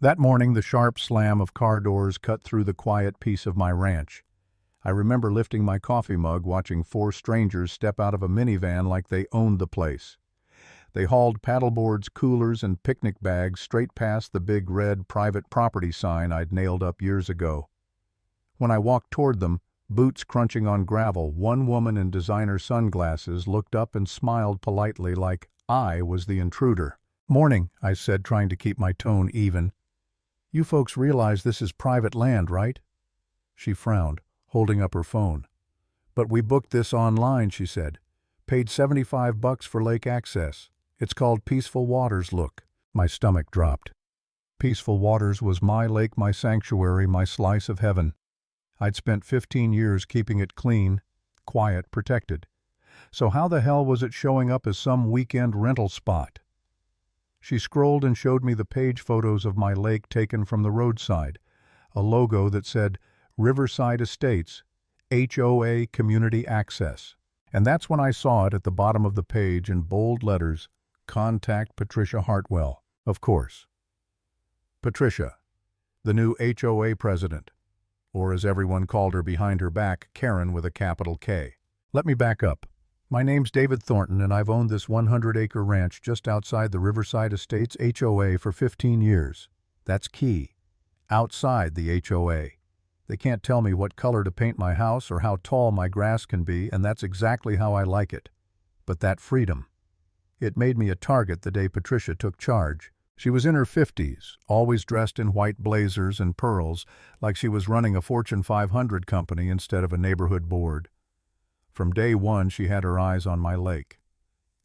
That morning, the sharp slam of car doors cut through the quiet peace of my ranch. I remember lifting my coffee mug, watching four strangers step out of a minivan like they owned the place. They hauled paddleboards, coolers, and picnic bags straight past the big red private property sign I'd nailed up years ago. When I walked toward them, boots crunching on gravel, one woman in designer sunglasses looked up and smiled politely like I was the intruder. "Morning," I said, trying to keep my tone even. "You folks realize this is private land, right?" She frowned, holding up her phone. "But we booked this online," she said. "Paid $75 for lake access. It's called Peaceful Waters. Look." My stomach dropped. Peaceful Waters was my lake, my sanctuary, my slice of heaven. I'd spent 15 years keeping it clean, quiet, protected. So how the hell was it showing up as some weekend rental spot? She scrolled and showed me the page photos of my lake taken from the roadside, a logo that said Riverside Estates, HOA Community Access. And that's when I saw it at the bottom of the page in bold letters, "Contact Patricia Hartwell." Of course. Patricia, the new HOA president, or as everyone called her behind her back, Karen with a capital K. Let me back up. My name's David Thornton, and I've owned this 100-acre ranch just outside the Riverside Estates HOA for 15 years. That's key. Outside the HOA. They can't tell me what color to paint my house or how tall my grass can be, and that's exactly how I like it. But that freedom. It made me a target the day Patricia took charge. She was in her 50s, always dressed in white blazers and pearls, like she was running a Fortune 500 company instead of a neighborhood board. From day one, she had her eyes on my lake.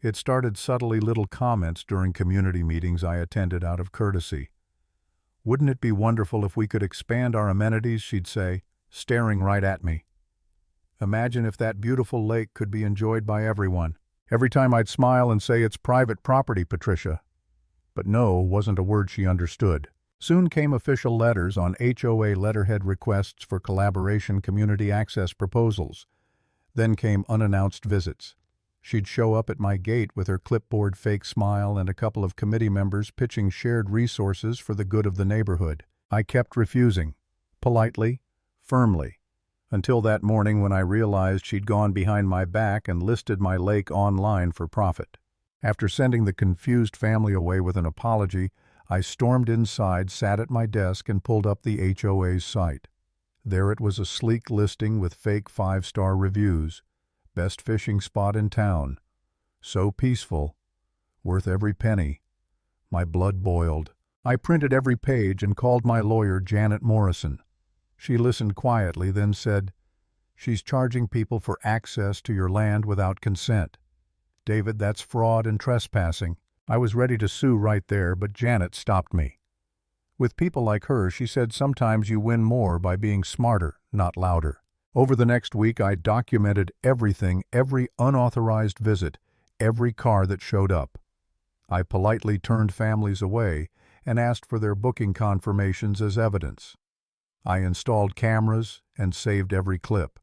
It started subtly, little comments during community meetings I attended out of courtesy. "Wouldn't it be wonderful if we could expand our amenities?" she'd say, staring right at me. "Imagine if that beautiful lake could be enjoyed by everyone." Every time I'd smile and say, "It's private property, Patricia." But no wasn't a word she understood. Soon came official letters on HOA letterhead requests for collaboration, community access proposals. Then came unannounced visits. She'd show up at my gate with her clipboard fake smile and a couple of committee members pitching shared resources for the good of the neighborhood. I kept refusing, politely, firmly, until that morning when I realized she'd gone behind my back and listed my lake online for profit. After sending the confused family away with an apology, I stormed inside, sat at my desk, and pulled up the HOA's site. There it was, a sleek listing with fake 5-star reviews. Best fishing spot in town. So peaceful. Worth every penny. My blood boiled. I printed every page and called my lawyer, Janet Morrison. She listened quietly, then said, "She's charging people for access to your land without consent. David, that's fraud and trespassing." I was ready to sue right there, but Janet stopped me. With people like her, she said, sometimes you win more by being smarter, not louder. Over the next week, I documented everything, every unauthorized visit, every car that showed up. I politely turned families away and asked for their booking confirmations as evidence. I installed cameras and saved every clip.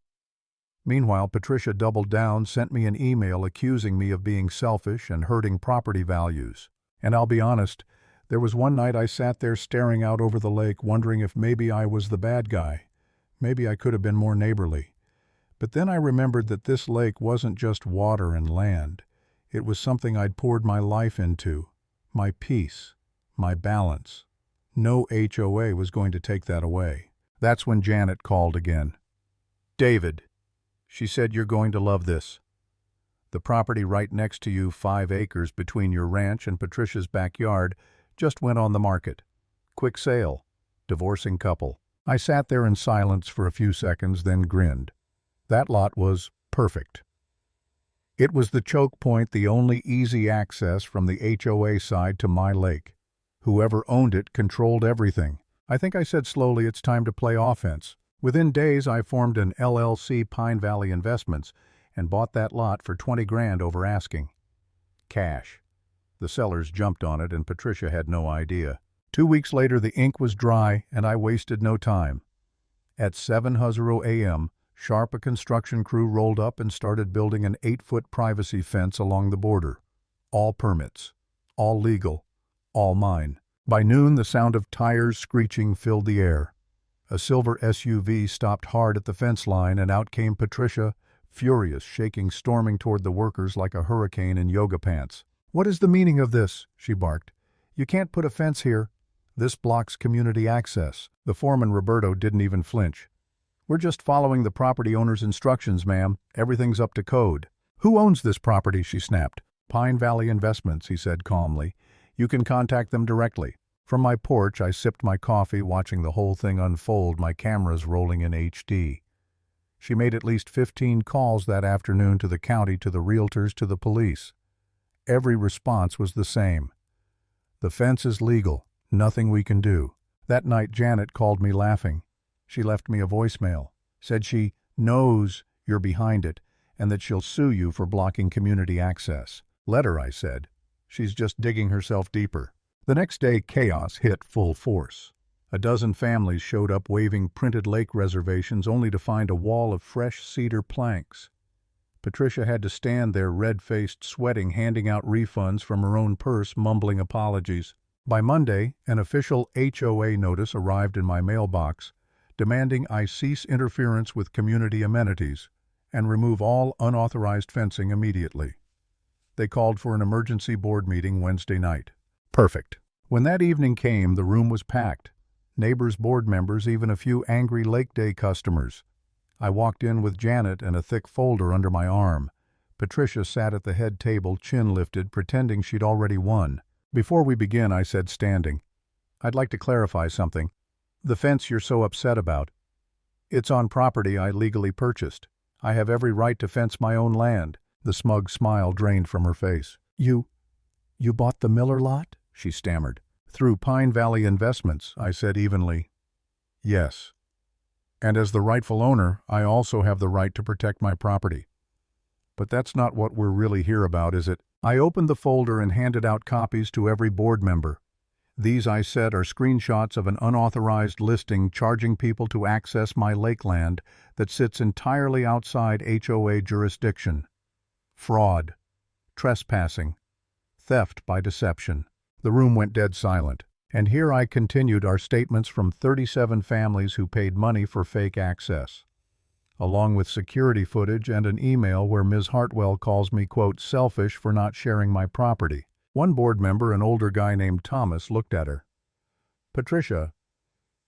Meanwhile, Patricia doubled down, sent me an email accusing me of being selfish and hurting property values. And I'll be honest, there was one night I sat there staring out over the lake, wondering if maybe I was the bad guy. Maybe I could have been more neighborly. But then I remembered that this lake wasn't just water and land. It was something I'd poured my life into, my peace, my balance. No HOA was going to take that away. That's when Janet called again. "David," she said, "you're going to love this. The property right next to you, 5 acres between your ranch and Patricia's backyard, just went on the market. Quick sale. Divorcing couple." I sat there in silence for a few seconds, then grinned. That lot was perfect. It was the choke point, the only easy access from the HOA side to my lake. Whoever owned it controlled everything. I think I said slowly, "It's time to play offense." Within days, I formed an LLC, Pine Valley Investments, and bought that lot for $20,000 over asking. Cash. The sellers jumped on it, and Patricia had no idea. 2 weeks later, the ink was dry, and I wasted no time. At 7:00 a.m., sharp, a construction crew rolled up and started building an 8-foot privacy fence along the border. All permits. All legal. All mine. By noon, the sound of tires screeching filled the air. A silver SUV stopped hard at the fence line, and out came Patricia, furious, shaking, storming toward the workers like a hurricane in yoga pants. "What is the meaning of this?" she barked. "You can't put a fence here. This blocks community access." The foreman, Roberto, didn't even flinch. "We're just following the property owner's instructions, ma'am. Everything's up to code." "Who owns this property?" she snapped. "Pine Valley Investments," he said calmly. "You can contact them directly." From my porch, I sipped my coffee, watching the whole thing unfold, my cameras rolling in HD. She made at least 15 calls that afternoon to the county, to the realtors, to the police. Every response was the same. "The fence is legal. Nothing we can do." That night, Janet called me laughing. She left me a voicemail. Said she knows you're behind it and that she'll sue you for blocking community access. "Let her," I said. "She's just digging herself deeper." The next day, chaos hit full force. A dozen families showed up waving printed lake reservations, only to find a wall of fresh cedar planks. Patricia had to stand there, red-faced, sweating, handing out refunds from her own purse, mumbling apologies. By Monday, an official HOA notice arrived in my mailbox, demanding I cease interference with community amenities and remove all unauthorized fencing immediately. They called for an emergency board meeting Wednesday night. Perfect. When that evening came, the room was packed. Neighbors, board members, even a few angry Lake Day customers. I walked in with Janet and a thick folder under my arm. Patricia sat at the head table, chin lifted, pretending she'd already won. "Before we begin," I said, standing, "I'd like to clarify something. The fence you're so upset about, it's on property I legally purchased. I have every right to fence my own land." The smug smile drained from her face. You bought the Miller lot?" she stammered. "Through Pine Valley Investments," I said evenly. "Yes. And as the rightful owner, I also have the right to protect my property. But that's not what we're really here about, is it?" I opened the folder and handed out copies to every board member. "These," I said, "are screenshots of an unauthorized listing charging people to access my lakeland that sits entirely outside HOA jurisdiction. Fraud, trespassing, theft by deception." The room went dead silent. And here I continued our statements from 37 families who paid money for fake access, along with security footage and an email where Ms. Hartwell calls me, quote, "selfish for not sharing my property." One board member, an older guy named Thomas, looked at her. "Patricia,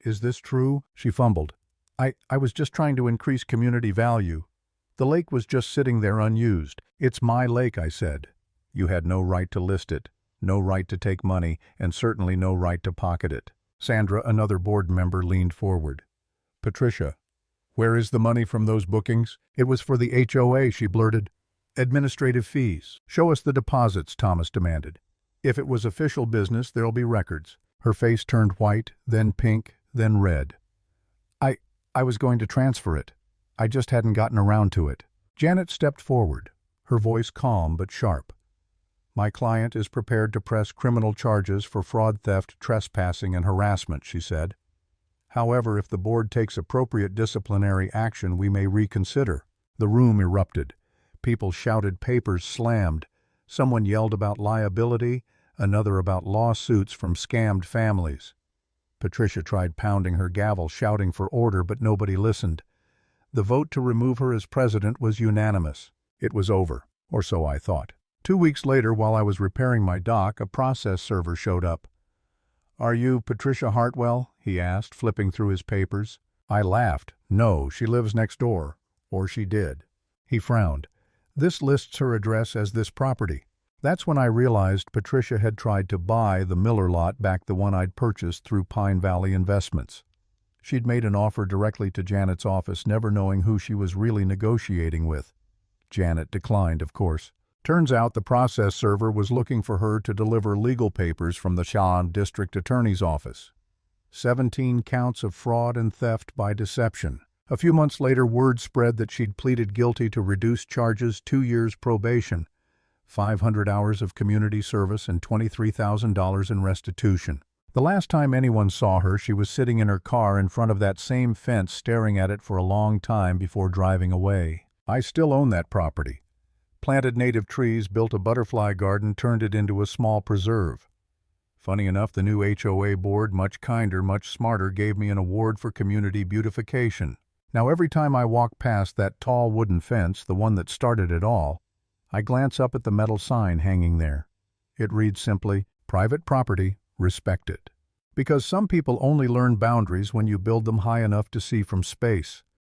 is this true?" She fumbled. I was just trying to increase community value. The lake was just sitting there unused." "It's my lake," I said. "You had no right to list it, no right to take money, and certainly no right to pocket it." Sandra, another board member, leaned forward. "Patricia, where is the money from those bookings?" "It was for the HOA," she blurted. "Administrative fees." "Show us the deposits," Thomas demanded. "If it was official business, there'll be records." Her face turned white, then pink, then red. I was going to transfer it. I just hadn't gotten around to it." Janet stepped forward, her voice calm but sharp. "My client is prepared to press criminal charges for fraud, theft, trespassing, and harassment," she said. "However, if the board takes appropriate disciplinary action, we may reconsider." The room erupted. People shouted, papers slammed. Someone yelled about liability, another about lawsuits from scammed families. Patricia tried pounding her gavel, shouting for order, but nobody listened. The vote to remove her as president was unanimous. It was over, or so I thought. 2 weeks later, while I was repairing my dock, a process server showed up. "Are you Patricia Hartwell?" he asked, flipping through his papers. I laughed. "No, she lives next door. Or she did." He frowned. "This lists her address as this property." That's when I realized Patricia had tried to buy the Miller lot back, the one I'd purchased through Pine Valley Investments. She'd made an offer directly to Janet's office, never knowing who she was really negotiating with. Janet declined, of course. Turns out the process server was looking for her to deliver legal papers from the Shaw District Attorney's office. 17 counts of fraud and theft by deception. A few months later, word spread that she'd pleaded guilty to reduced charges, 2 years probation, 500 hours of community service, and $23,000 in restitution. The last time anyone saw her, she was sitting in her car in front of that same fence, staring at it for a long time before driving away. I still own that property. Planted native trees, built a butterfly garden, turned it into a small preserve. Funny enough, the new HOA board, much kinder, much smarter, gave me an award for community beautification. Now every time I walk past that tall wooden fence, the one that started it all, I glance up at the metal sign hanging there. It reads simply, "Private property, respect it." Because some people only learn boundaries when you build them high enough to see from space.